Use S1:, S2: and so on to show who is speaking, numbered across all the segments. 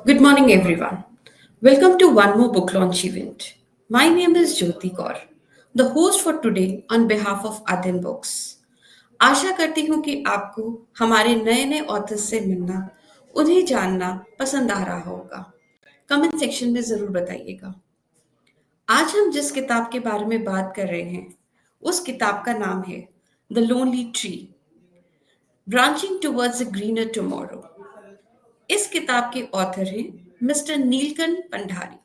S1: Good morning, everyone. Welcome to one more book launch event. My name is Jyoti Kaur, the host for today on behalf of Adin Books. आशा करती हूँ कि आपको हमारे नए नए authors से मिलना, उन्हें जानना पसंद आ रहा होगा। कमेंट सेक्शन में ज़रूर बताइएगा। आज हम जिस किताब के बारे में बात कर रहे हैं, उस किताब का नाम है the lonely tree, branching towards a greener tomorrow. इस किताब के ऑथर हैं mister Neelkanth Pendari.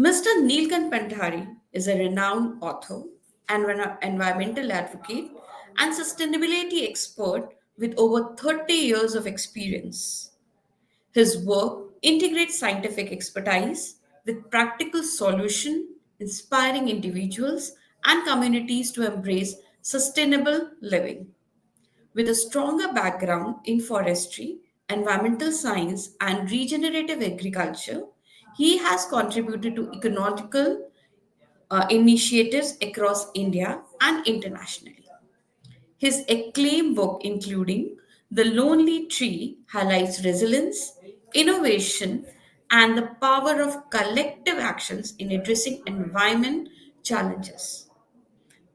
S1: Mr. Neelkant Pandhare is a renowned author, environmental advocate, and sustainability expert with over 30 years of experience. His work integrates scientific expertise with practical solutions, inspiring individuals and communities to embrace sustainable living. With a stronger background in forestry, environmental science, and regenerative agriculture, he has contributed to ecological initiatives across India and internationally. His acclaimed book, including The Lonely Tree, highlights resilience, innovation, and the power of collective actions in addressing environment challenges.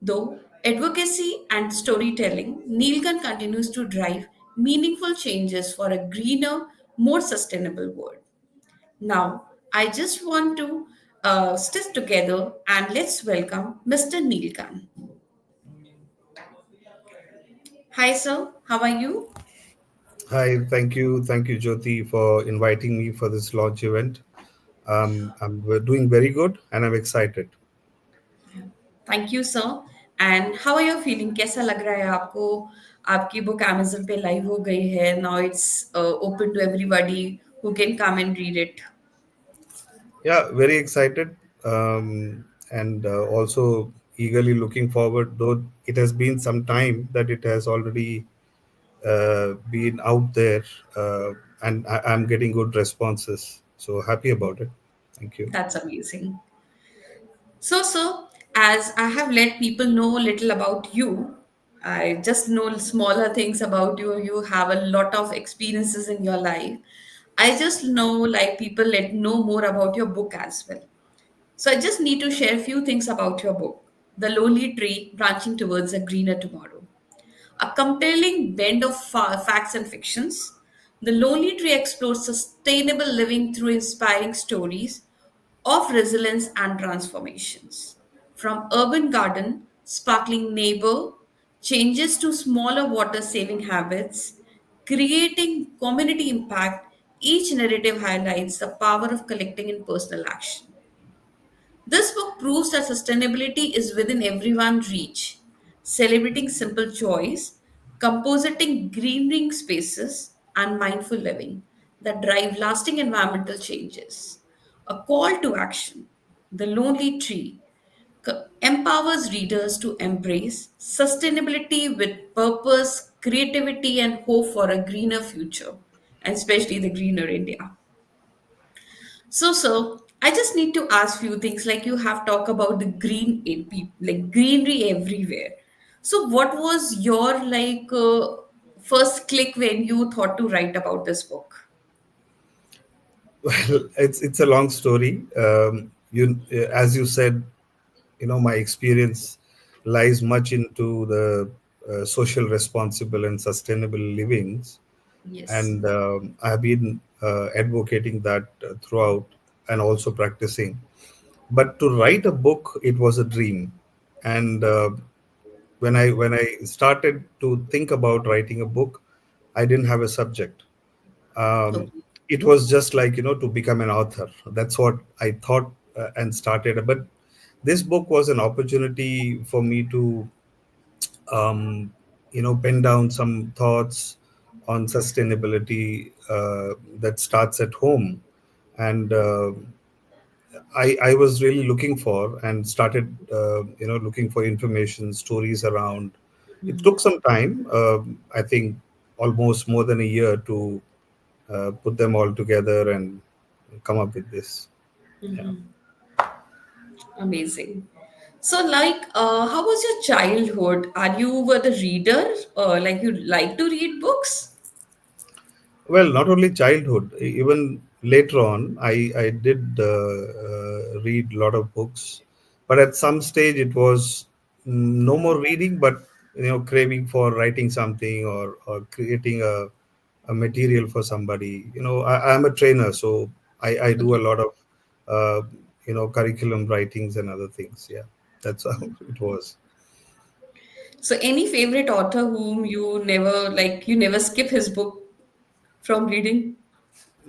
S1: Though advocacy and storytelling, Neelkan continues to drive meaningful changes for a greener, more sustainable world. Now, I just want to stick together and let's welcome Mr. Neelkan. Hi, sir. How are you?
S2: Hi, thank you, Jyoti, for inviting me for this launch event. We're doing very good, and I'm excited.
S1: Thank you sir and how are you feeling कैसा लग रहा है आपको आपकी book Amazon पे live हो गई है now it's open to everybody who can come and read it
S2: Yeah, very excited, and also eagerly looking forward. Though it has been some time that it has already been out there, and I'm getting good responses. So happy about it. Thank you.
S1: That's amazing So, sir, as I have let people know a little about you, I just know smaller things about you. You have a lot of experiences in your life. I just know, like, people let know more about your book as well. So, I just need to share a few things about your book, The Lonely Tree Branching Towards a Greener Tomorrow. A compelling blend of facts and fictions, The Lonely Tree explores sustainable living through inspiring stories of resilience and transformations. From urban garden, sparkling neighbor, changes to smaller water saving habits, creating community impact, each narrative highlights the power of collecting in personal action. This book proves that sustainability is within everyone's reach, celebrating simple choice, compositing greening spaces, and mindful living that drive lasting environmental changes. A call to action, The Lonely Tree, empowers readers to embrace sustainability with purpose, creativity, and hope for a greener future, and especially the greener India. So, sir, I just need to ask few things. Like you have talked about the like greenery everywhere. So, what was your first click when you thought to write about this book?
S2: Well, it's a long story. As you said, my experience lies much into the social responsible and sustainable livings,
S1: Yes.
S2: and I have been advocating that throughout, and also practicing. But to write a book, it was a dream. And when I started to think about writing a book, I didn't have a subject. um,
S1: Okay.
S2: it was just like, to become an author. That's what I thought, and started. But this book was an opportunity for me to pen down some thoughts on sustainability, that starts at home. And I was really looking for, and started looking for information, stories around. It took some time, I think almost more than a year, to put them all together and come up with this. Yeah.
S1: Amazing. So, how was your childhood? Are you were the reader? Like you like to read books?
S2: Well, not only childhood, even later on, I did read a lot of books, but at some stage it was no more reading, but craving for writing something, or creating a material for somebody. I'm a trainer, so I do a
S1: Okay.
S2: lot of curriculum writings and other things. Yeah, that's how it was.
S1: So, any favorite author whom you never like, you never skip his book from reading?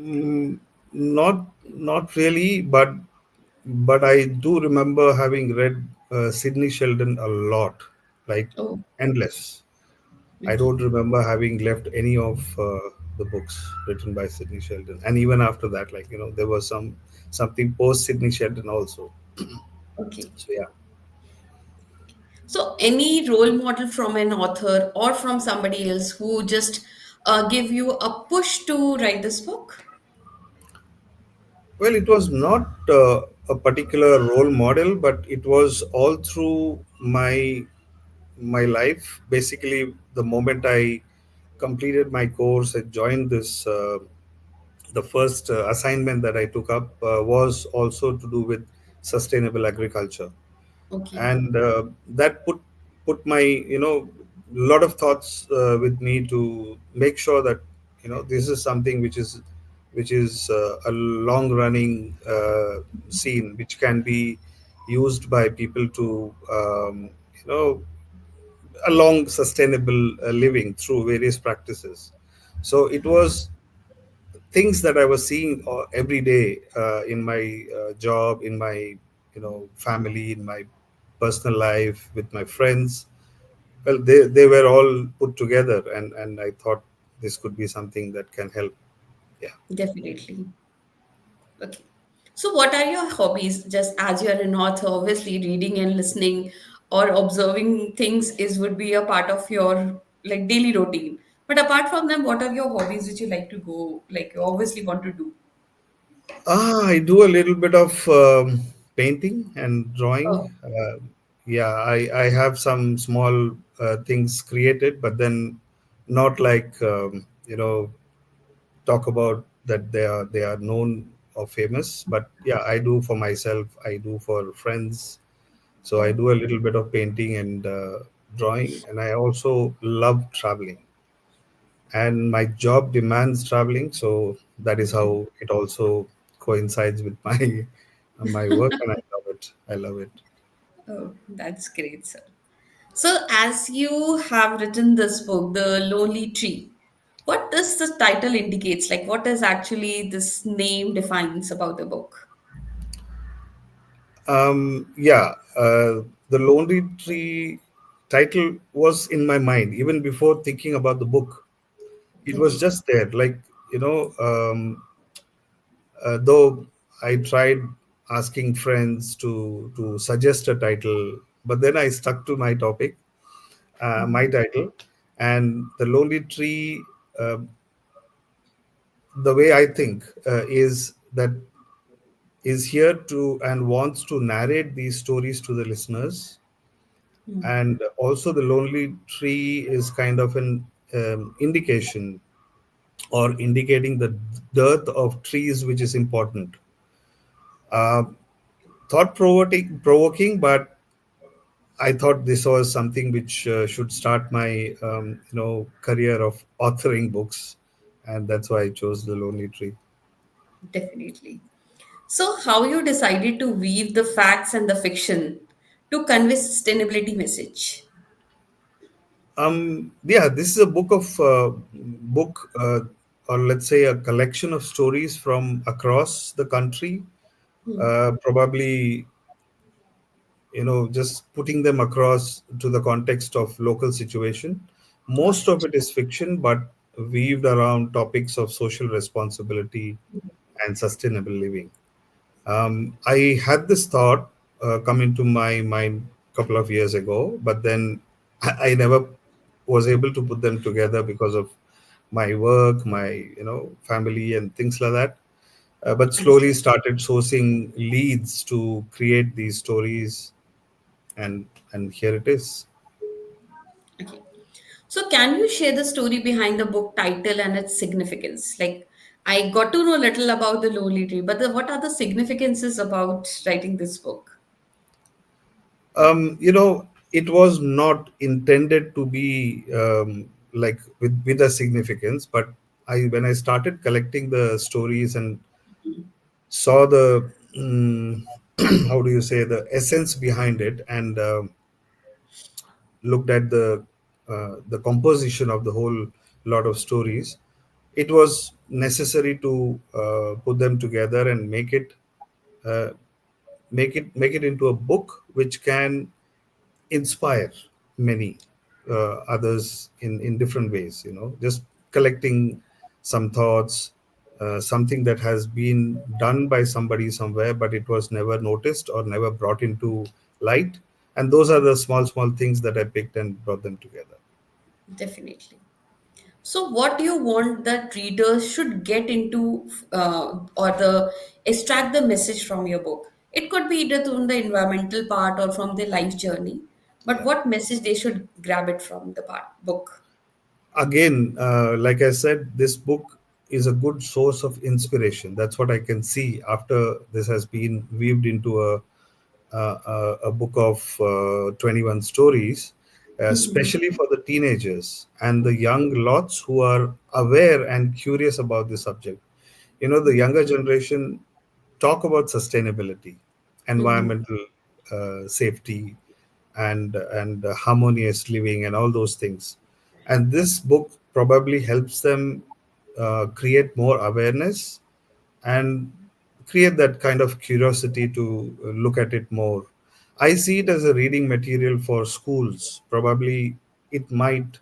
S2: Mm, not really, but I do remember having read Sidney Sheldon a lot, like
S1: Oh,
S2: endless. I
S1: okay.
S2: don't remember having left any of the books written by Sidney Sheldon, and even after that, like there was something post Sidney Sheldon also.
S1: Okay.
S2: So yeah.
S1: So, any role model from an author or from somebody else who just give you a push to write this book?
S2: Well, it was not a particular role model, but it was all through my life. Basically, the moment I completed my course, I joined this. The first assignment that I took up was also to do with sustainable agriculture,
S1: Okay.
S2: and that put my lot of thoughts with me to make sure that this is something which is a long running scene which can be used by people to you know along sustainable living through various practices. So it was things that I was seeing every day in my job, in my family, in my personal life, with my friends. Well, they were all put together, and I thought this could be something that can help. Yeah.
S1: Definitely. Okay. So, what are your hobbies? Just as you're an author, obviously reading and listening or observing things is would be a part of your like daily routine. But apart from them, what are your hobbies which you like to go, like you obviously want to do?
S2: I do a little bit of painting and drawing.
S1: Oh,
S2: Yeah, I have some small things created, but then not like talk about that they are known or famous. But yeah, I do for myself. I do for friends. So I
S1: oh,
S2: do a little bit of painting and drawing, and I also love traveling. And my job demands traveling, so that is
S1: okay.
S2: how it also coincides with my work, and I love it. I love it.
S1: Oh, that's great, sir. So, as you have written this book, The Lonely Tree, what does the title indicates? Like, what is actually this name defines about the book?
S2: Yeah, the Lonely Tree title was in my mind even before thinking about the book. It was
S1: Okay.
S2: just there, like you know. Though I tried asking friends to suggest a title, but then I stuck to my topic, my title, and the Lonely Tree. Uh, the way I think is that is here to and wants to narrate these stories to the listeners, and also the Lonely Tree is kind of an indication or indicating the dearth of trees, which is important. Uh, thought provoking, but I thought this was something which should start my career of authoring books, and that's why I chose the Lonely Tree.
S1: Definitely. So, how you decided to weave the facts and the fiction to convey sustainability message?
S2: Yeah, this is a book, or let's say a collection of stories from across the country. Probably just putting them across to the context of local situation.
S1: Got
S2: Most of
S1: it.
S2: it is fiction, but weaved around topics of social responsibility and sustainable living. I had this thought come into my mind a couple of years ago, but then I never was able to put them together because of my work, my family, and things like that. But slowly
S1: Understood.
S2: started sourcing leads to create these stories, and here it is.
S1: Okay. So, can you share the story behind the book title and its significance? Like, I got to know a little about the Lonely Tree, but what are the significances about writing this book?
S2: It was not intended to be like with a significance, but when I started collecting the stories and saw the how do you say, the essence behind it, and looked at the composition of the whole lot of stories, it was necessary to put them together and uh, make it into a book which can inspire many others in different ways. Just collecting some thoughts, something that has been done by somebody somewhere, but it was never noticed or never brought into light. And those are the small, small things that I picked and brought them together.
S1: Definitely. So, what do you want that readers should get into, or the extract the message from your book? It could be either from the environmental part or from their life journey. But
S2: Yeah.
S1: what message they should grab it from the book?
S2: Again, like I said, this book is a good source of inspiration. That's what I can see after this has been weaved into a book of 21 stories, especially for the teenagers and the young lots who are aware and curious about the subject. The younger generation talk about sustainability, environmental safety, and harmonious living, and all those things. And this book probably helps them create more awareness and create that kind of curiosity to look at it more. I see it as a reading material for schools. Probably it might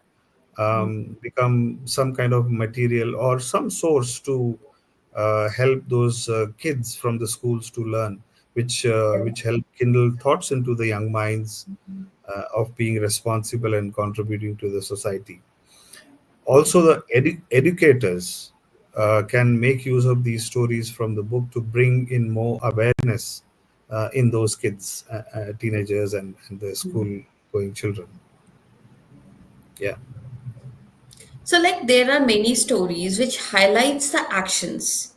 S2: become some kind of material or some source to help those kids from the schools to learn, which help kindle thoughts into the young minds of being responsible and contributing to the society. Also, the educators can make use of these stories from the book to bring in more awareness in those kids, teenagers, and the school going children. Yeah.
S1: So, like, there are many stories which highlights the actions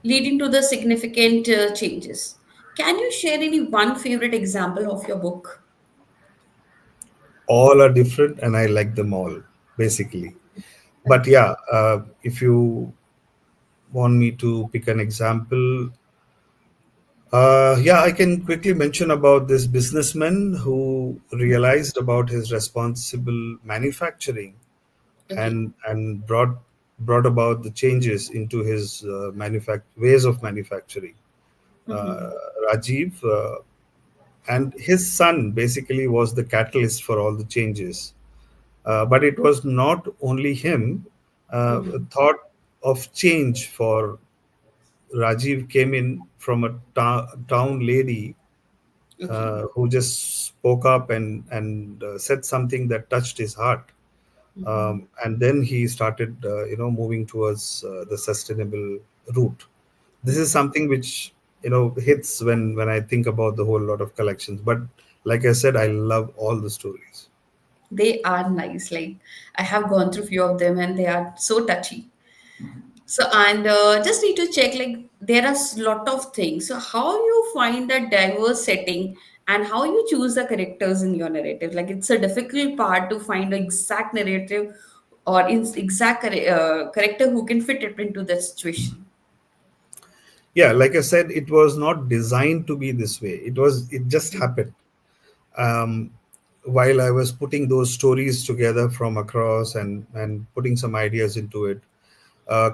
S1: leading to the significant changes. Can you share any one favorite example of your book?
S2: All are different and I like them all, basically. But
S1: Okay.
S2: yeah, if you want me to pick an example, yeah, I can quickly mention about this businessman who realized about his responsible manufacturing
S1: Okay.
S2: and brought about the changes into his ways of manufacturing. Uh, Rajiv, and his son basically was the catalyst for all the changes. But it was not only him. A thought of change for Rajiv came in from a town lady
S1: Okay.
S2: who just spoke up and said something that touched his heart. And then he started, moving towards the sustainable route. This is something which hits when I think about the whole lot of collections. But like I said, I love all the stories.
S1: They are nice. Like, I have gone through few of them and they are so touchy. So, and just need to check, like, there are lot of things. So, how you find a diverse setting and how you choose the characters in your narrative? Like, it's a difficult part to find the exact narrative or exact character who can fit it into the situation.
S2: Yeah, like I said, it was not designed to be this way. It just happened. um, while I was putting those stories together from across and putting some ideas into it.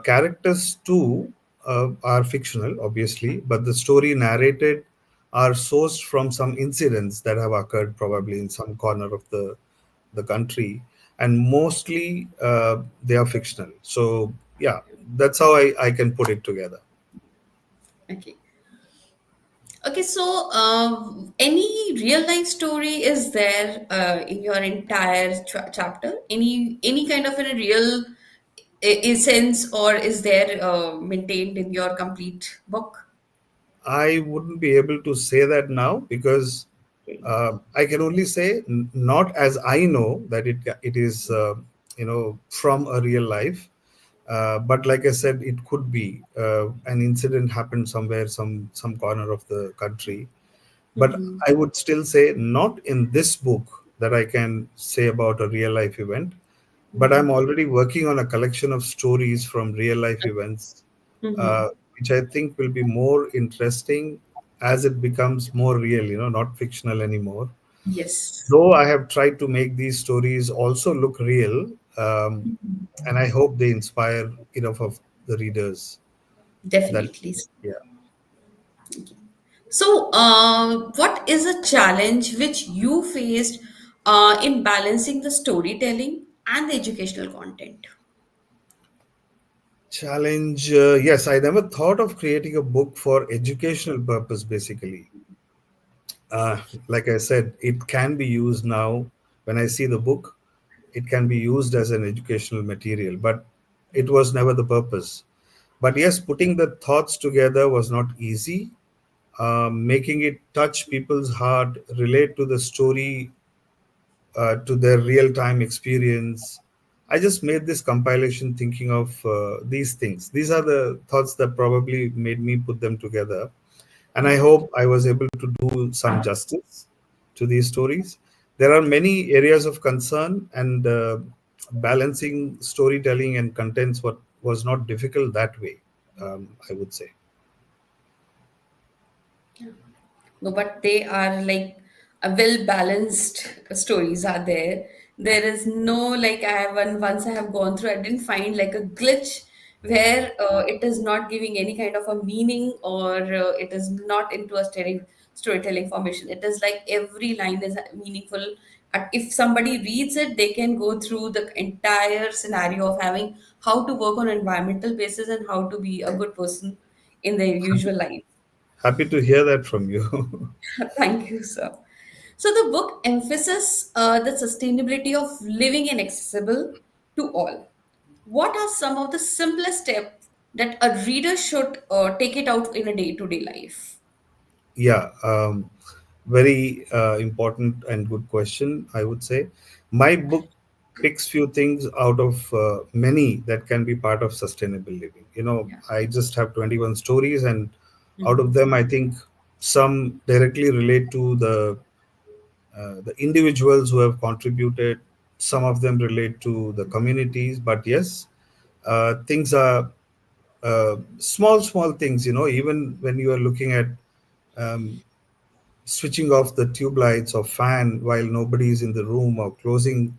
S2: Characters too are fictional, obviously, but the story narrated are sourced from some incidents that have occurred probably in some corner of the country, and mostly they are fictional. So yeah, that's how I can put it together.
S1: Okay. Okay, so any real life story is there in your entire chapter? Any kind of a real essence, or is there maintained in your complete book?
S2: I wouldn't be able to say that now because
S1: Okay.
S2: I can only say not as I know that it is. from a real life. But like I said, it could be an incident happened somewhere, some corner of the country. But
S1: Mm-hmm.
S2: I would still say not in this book that I can say about a real life event. But I'm
S1: Mm-hmm.
S2: already working on a collection of stories from real life events,
S1: Mm-hmm.
S2: uh, which I think will be more interesting as it becomes more real, not fictional anymore.
S1: Yes,
S2: Though I have tried to make these stories also look real, and I hope they inspire enough of the readers that,
S1: definitely.
S2: yeah.
S1: So, what is a challenge which you faced in balancing the storytelling and the educational content?
S2: Challenge, yes, I never thought of creating a book for educational purpose, basically. Uh, like I said, it can be used now. When I see the book, it can be used as an educational material, but it was never the purpose. But yes, putting the thoughts together was not easy. Making it touch people's heart, relate to the story, to their real time experience. I just made this compilation thinking of these things. These are the thoughts that probably made me put them together. And I hope I was able to do some justice to these stories. There are many areas of concern, and balancing storytelling and contents what was not difficult that way, I would say.
S1: No, but they are like a well balanced stories are there. There is no like I have once I have gone through, I didn't find like a glitch where it is not giving any kind of a meaning or it is not into a storytelling formation. It is like every line is meaningful. If somebody reads it, they can go through the entire scenario of having how to work on environmental basis and how to be a good person in their usual life.
S2: Happy to hear that from you.
S1: Thank you, sir. So the book emphasizes the sustainability of living and accessible to all. What are some of the simplest steps that a reader should take it out in a day-to-day life?
S2: Yeah, very important and good question, I would say. My book picks few things out of many that can be part of sustainable living.
S1: Yeah.
S2: I just have 21 stories, and out of
S1: Mhm.
S2: them, I think some directly relate to the individuals who have contributed. Some of them relate to the communities, but yes, things are small things. Even when you are looking at um, switching off the tube lights or fan while nobody is in the room, or closing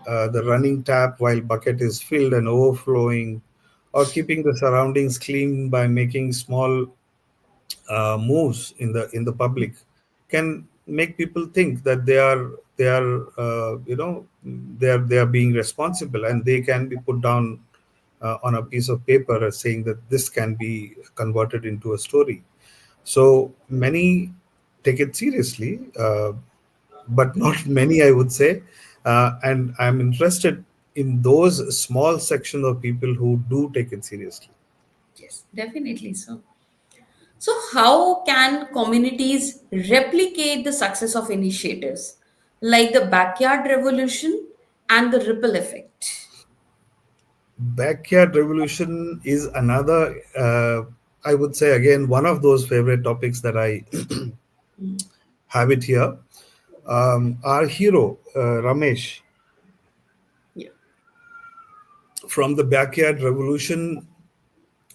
S2: the running tap while bucket is filled and overflowing, or keeping the surroundings clean by making small moves in the public, can make people think that they are being responsible, and they can be put down on a piece of paper as saying that this can be converted into a story. So many take it seriously, but not many, I would say. And I'm interested in those small section of people who do take it seriously.
S1: Yes, definitely so. So, how can communities replicate the success of initiatives like the backyard revolution and the ripple effect?
S2: Backyard revolution is another, I would say, again, one of those favorite topics that I have it here. Our hero, Ramesh,
S1: Yeah.
S2: from the backyard revolution,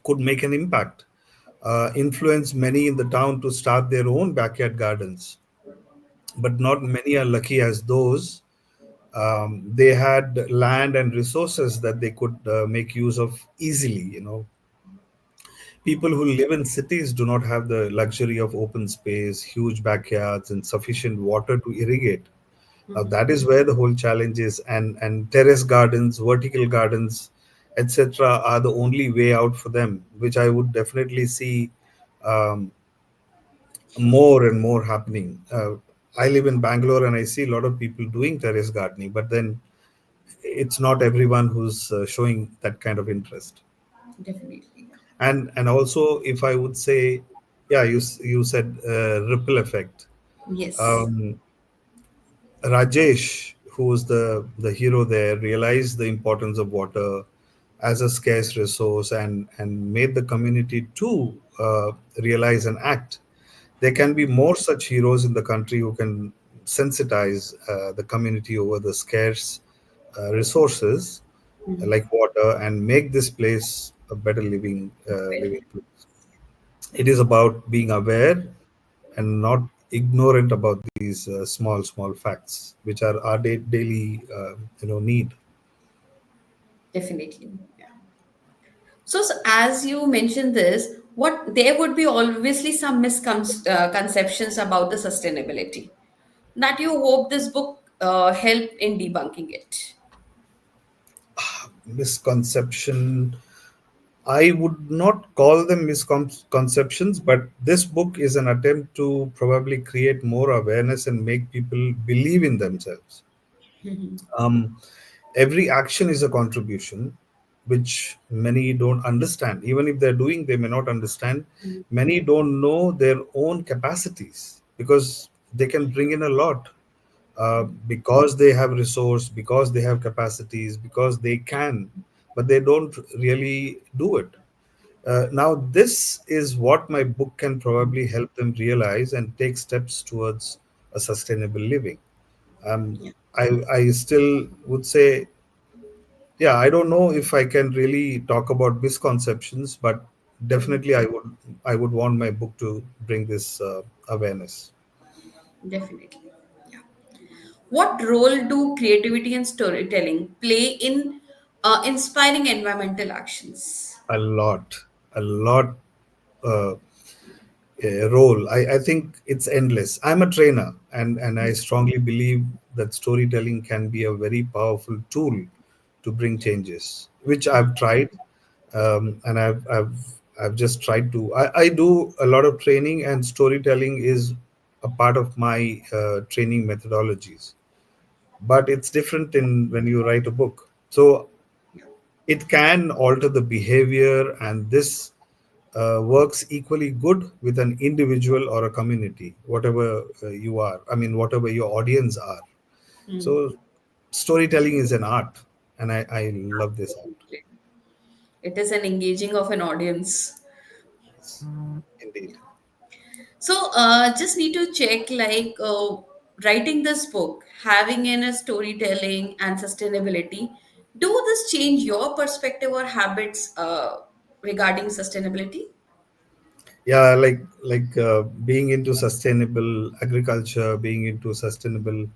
S2: could make an impact, influence many in the town to start their own backyard gardens. But not many are lucky as those. They had land and resources that they could make use of easily. People who live in cities do not have the luxury of open space, huge backyards, and sufficient water to irrigate. That is where the whole challenge is, and terrace gardens, vertical gardens, etc., are the only way out for them, which I would definitely see um, more and more happening. I live in Bangalore, and I see a lot of people doing terrace gardening, but then it's not everyone who's showing that kind of interest.
S1: Definitely. Yeah.
S2: And also, if I would say, yeah, you said ripple effect.
S1: Yes.
S2: um, Rajesh, who's the hero there, realized the importance of water as a scarce resource, and made the community to realize and act. There can be more such heroes in the country who can sensitize the community over the scarce resources like water, and make this place a better living place. It is about being aware and not ignorant about these small facts which are our daily need.
S1: Definitely. Yeah. So, as you mentioned this, what there would be obviously some misconceptions about the sustainability that you hope this book help in debunking it.
S2: Misconception, I would not call them misconceptions, but this book is an attempt to probably create more awareness and make people believe in themselves. um, every action is a contribution, which many don't understand. Even if they're doing, they may not understand. Many don't know their own capacities because they can bring in a lot, because they have resource, because they have capacities, because they can, but they don't really do it. Now this is what my book can probably help them realize and take steps towards a sustainable living. um,
S1: Yeah.
S2: I still would say, yeah, I don't know if I can really talk about misconceptions, but definitely I would want my book to bring this awareness.
S1: Definitely. Yeah. What role do creativity and storytelling play in inspiring environmental actions?
S2: A lot, a lot. Uh, Role. I think it's endless. I'm a trainer, and I strongly believe that storytelling can be a very powerful tool to bring changes, which I've tried, and I've just tried to. I do a lot of training, and storytelling is a part of my training methodologies. But it's different in when you write a book. So it can alter the behavior, and this works equally good with an individual or a community, whatever you are. I mean, whatever your audience are. So storytelling is an art, and I love this art.
S1: Absolutely. It is an engaging of an audience.
S2: Yes, indeed.
S1: So, just need to check like writing this book, having in a storytelling and sustainability, do this change your perspective or habits regarding sustainability?
S2: Yeah, like being into sustainable agriculture, being into sustainable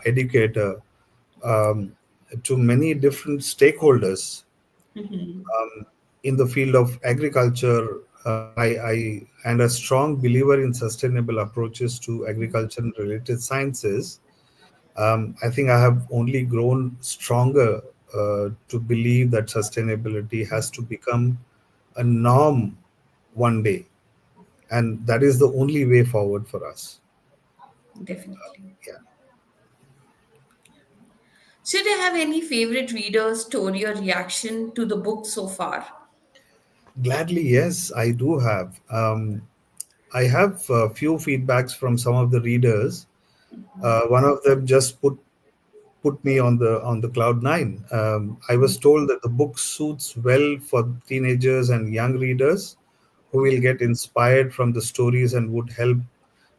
S2: educator, um, to many different stakeholders in the field of agriculture. I and a strong believer in sustainable approaches to agriculture and related sciences. I think I have only grown stronger to believe that sustainability has to become a norm one day, and that is the only way forward for us.
S1: Definitely.
S2: Yeah,
S1: So, do you have any favorite reader, story, or reaction to the book so far?
S2: gladly, yes, I do have. I have a few feedbacks from some of the readers. One of them just put me on the cloud nine. I was told that the book suits well for teenagers and young readers who will get inspired from the stories and would help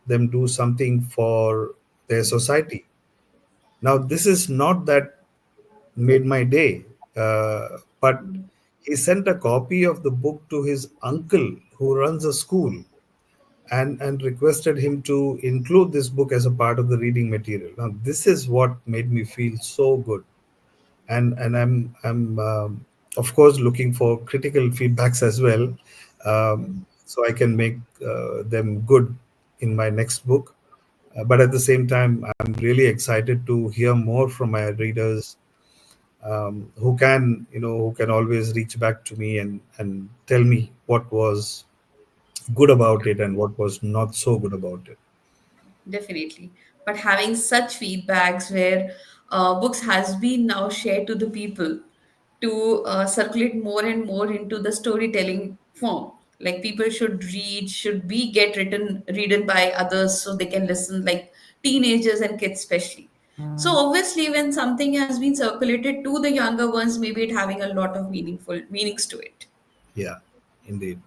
S2: them do something for their society. Now, this is not that made my day, but he sent a copy of the book to his uncle who runs a school, and requested him to include this book as a part of the reading material. Now, this is what made me feel so good, and I'm of course looking for critical feedbacks as well, so I can make them good in my next book. But at the same time, I'm really excited to hear more from my readers, who can always reach back to me and tell me what was good about it and what was not so good about it.
S1: Definitely. But having such feedbacks where books has been now shared to the people to circulate more and more into the storytelling form. Like people should read, should be get written by others so they can listen, like teenagers and kids especially. So obviously, when something has been circulated to the younger ones, maybe it having a lot of meaningful meanings to it.
S2: Yeah, indeed.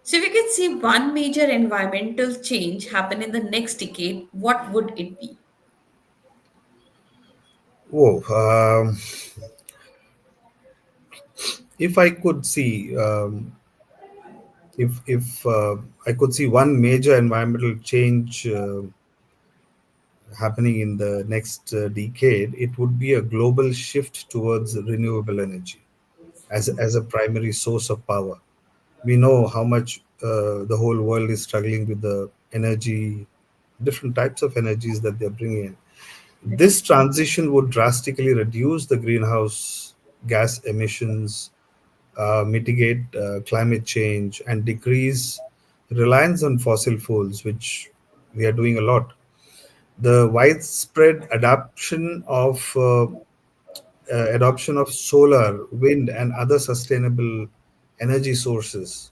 S1: So if you could see one major environmental change happen in the next decade, what would it be?
S2: Whoa. If I could see, if I could see one major environmental change happening in the next decade, it would be a global shift towards renewable energy as a primary source of power. We know how much the whole world is struggling with the energy, different types of energies that they're bringing in. This
S1: Definitely.
S2: transition would drastically reduce the greenhouse gas emissions, mitigate climate change, and decrease reliance on fossil fuels, which we are doing a lot. The widespread adoption of solar, wind, and other sustainable energy sources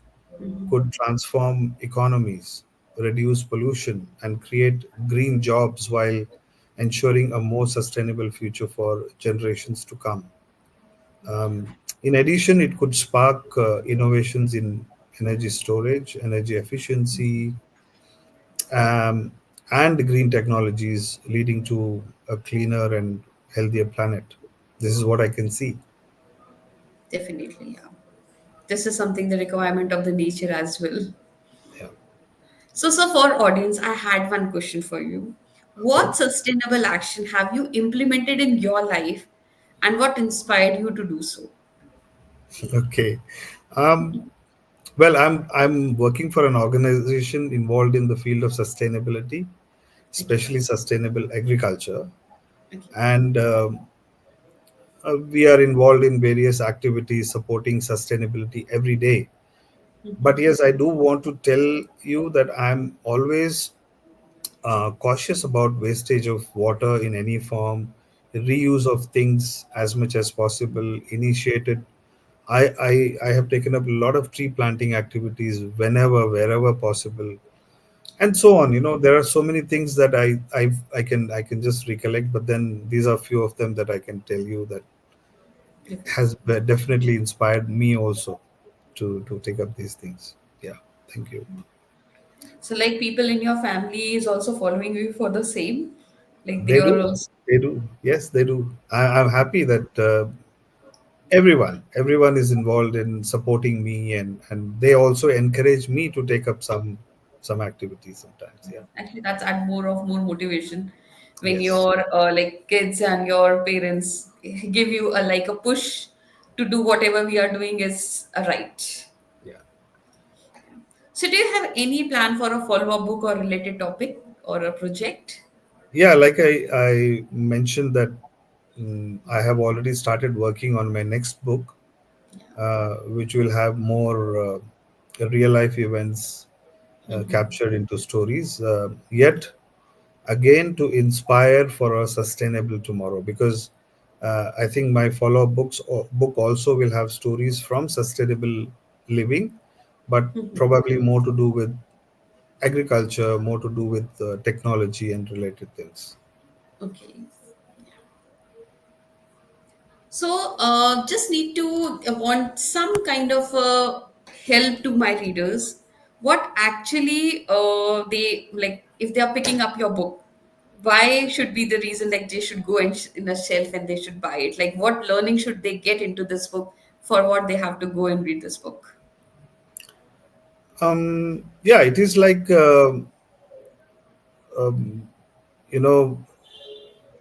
S2: could transform economies, reduce pollution, and create green jobs while ensuring a more sustainable future for generations to come. In addition, it could spark innovations in energy storage, energy efficiency, um, and green technologies, leading to a cleaner and healthier planet. This is what I can see.
S1: Definitely, yeah. This is something the requirement of the nature as well.
S2: Yeah.
S1: So for audience, I had one question for you.
S2: Okay.
S1: What sustainable action have you implemented in your life and what inspired you to do so?
S2: Okay. Um, well, I'm working for an organization involved in the field of sustainability,
S1: Okay.
S2: especially sustainable agriculture,
S1: Okay.
S2: and we are involved in various activities supporting sustainability every day. But yes, I do want to tell you that I'm always cautious about wastage of water in any form, reuse of things as much as possible. Initiated, I have taken up a lot of tree planting activities whenever, wherever possible, and so on. You know, there are so many things that I can just recollect, but then these are few of them that I can tell you that has definitely inspired me also to take up these things. Yeah, thank you.
S1: So like people in your family is also following you for the same? Like they
S2: They
S1: are
S2: do.
S1: also
S2: They do. Yes, they do. I'm happy that everyone is involved in supporting me, and they also encourage me to take up some activities sometimes. Yeah.
S1: actually that's add more motivation when
S2: Yes.
S1: your like kids and your parents give you a like a push to do whatever we are doing is right.
S2: Yeah.
S1: So do you have any plan for a follow-up book or related topic or a project?
S2: Yeah. Like I mentioned that I have already started working on my next book, which will have more real life events captured into stories. Yet again, to inspire for a sustainable tomorrow, because I think my follow-up book also will have stories from sustainable living, but probably more to do with agriculture, more to do with technology and related things.
S1: Okay. So, just need to want some kind of help to my readers. What actually they like if they are picking up your book? Why should be the reason like they should go in a shelf and they should buy it? Like what learning should they get into this book for what they have to go and read this book?
S2: Yeah, it is like um, you know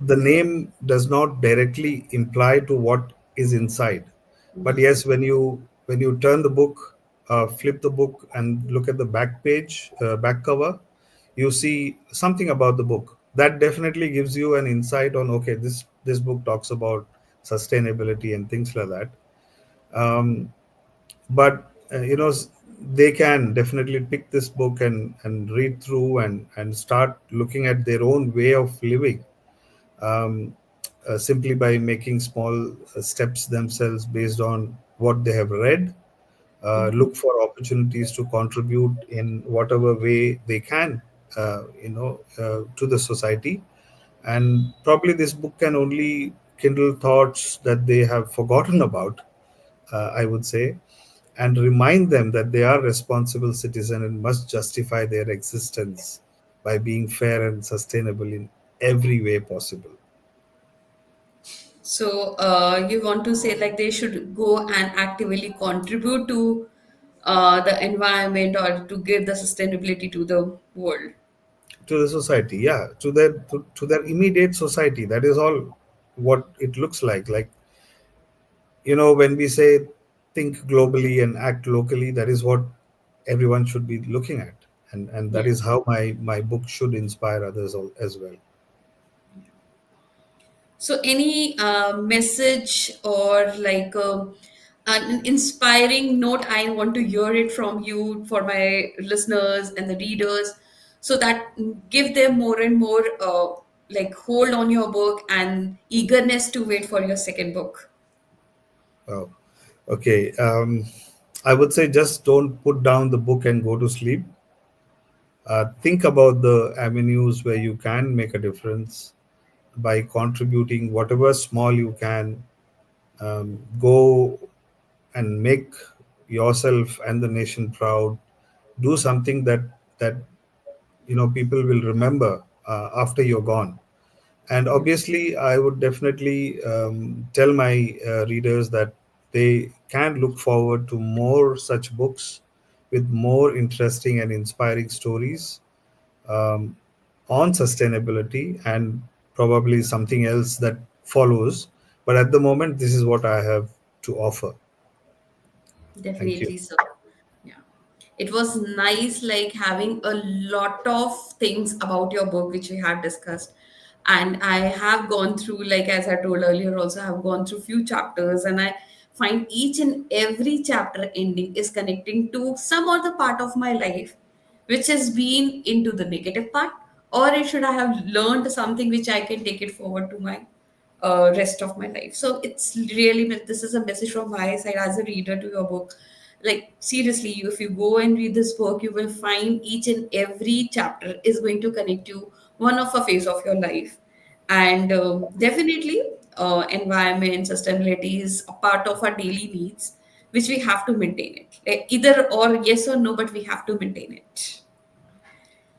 S2: the name does not directly imply to what is inside, but yes, when you turn the book, flip the book and look at the back page, back cover, you see something about the book that definitely gives you an insight on, okay, this book talks about sustainability and things like that. But they can definitely pick this book and read through and start looking at their own way of living, um, simply by making small steps themselves based on what they have read. Look for opportunities to contribute in whatever way they can, to the society. And probably this book can only kindle thoughts that they have forgotten about, I would say, and remind them that they are responsible citizens and must justify their existence by being fair and sustainable in every way possible.
S1: So you want to say like they should go and actively contribute to the environment or to give the sustainability to the world.
S2: To the society, yeah, to their immediate society. That is all what it looks like. When we say think globally and act locally, that is what everyone should be looking at, and that
S1: Yeah.
S2: is how my book should inspire others as well.
S1: So, any message or like an inspiring note, I want to hear it from you for my listeners and the readers, so that give them more and more like hold on your book and eagerness to wait for your second book.
S2: Oh, okay. I would say just don't put down the book and go to sleep. Think about the avenues where you can make a difference by contributing whatever small you can. Go and make yourself and the nation proud. Do something that people will remember after you're gone. And
S1: Yeah,
S2: obviously, I would definitely tell my readers that they can look forward to more such books with more interesting and inspiring stories um, on sustainability and probably something else that follows. But at the moment, this is what I have to offer. Thank you.
S1: definitely so. Yeah. It was nice like having a lot of things about your book which we have discussed. And I have gone through, like as I told earlier, also I have gone through few chapters, and I find each and every chapter ending is connecting to some other part of my life which has been into the negative part, or it should I have learned something which I can take it forward to my rest of my life. So it's really, this is a message from my side as a reader to your book. Like seriously, if you go and read this book, you will find each and every chapter is going to connect you one of a phase of your life. And definitely, environment sustainability is a part of our daily needs, which we have to maintain it. Like either or, yes or no, but we have to maintain it.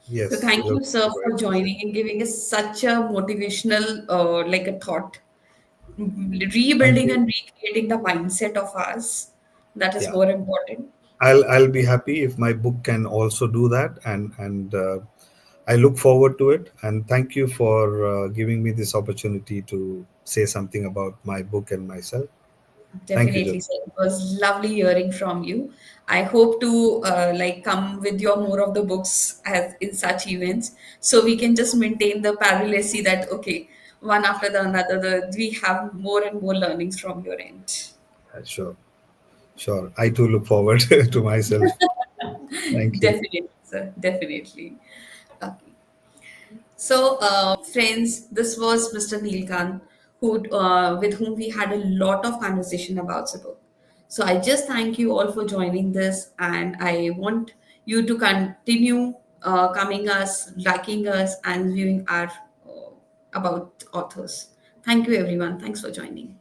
S1: So
S2: Yes,
S1: thank
S2: you're
S1: you, sir, for
S2: right to say.
S1: joining and giving us such a motivational, like a thought,
S2: Thank
S1: rebuilding
S2: you.
S1: and recreating the mindset of us. That is
S2: Yeah.
S1: more important.
S2: I'll be happy if my book can also do that, and I look forward to it. And thank you for giving me this opportunity to say something about my book and myself. Thank you,
S1: Definitely,
S2: Jyoti.
S1: sir. It was lovely hearing from you. I hope to like come with your more of the books as in such events, so we can just maintain the parallelcy that okay, one after the another, we have more and more learnings from your end.
S2: Sure, sure. I too look forward to myself. Thank you.
S1: Definitely, sir. Definitely. Okay. So, friends, this was Mr. Neelkant, with whom we had a lot of conversation about the book. So, I just thank you all for joining this, and I want you to continue coming us, liking us, and viewing our about authors. Thank you, everyone. Thanks for joining.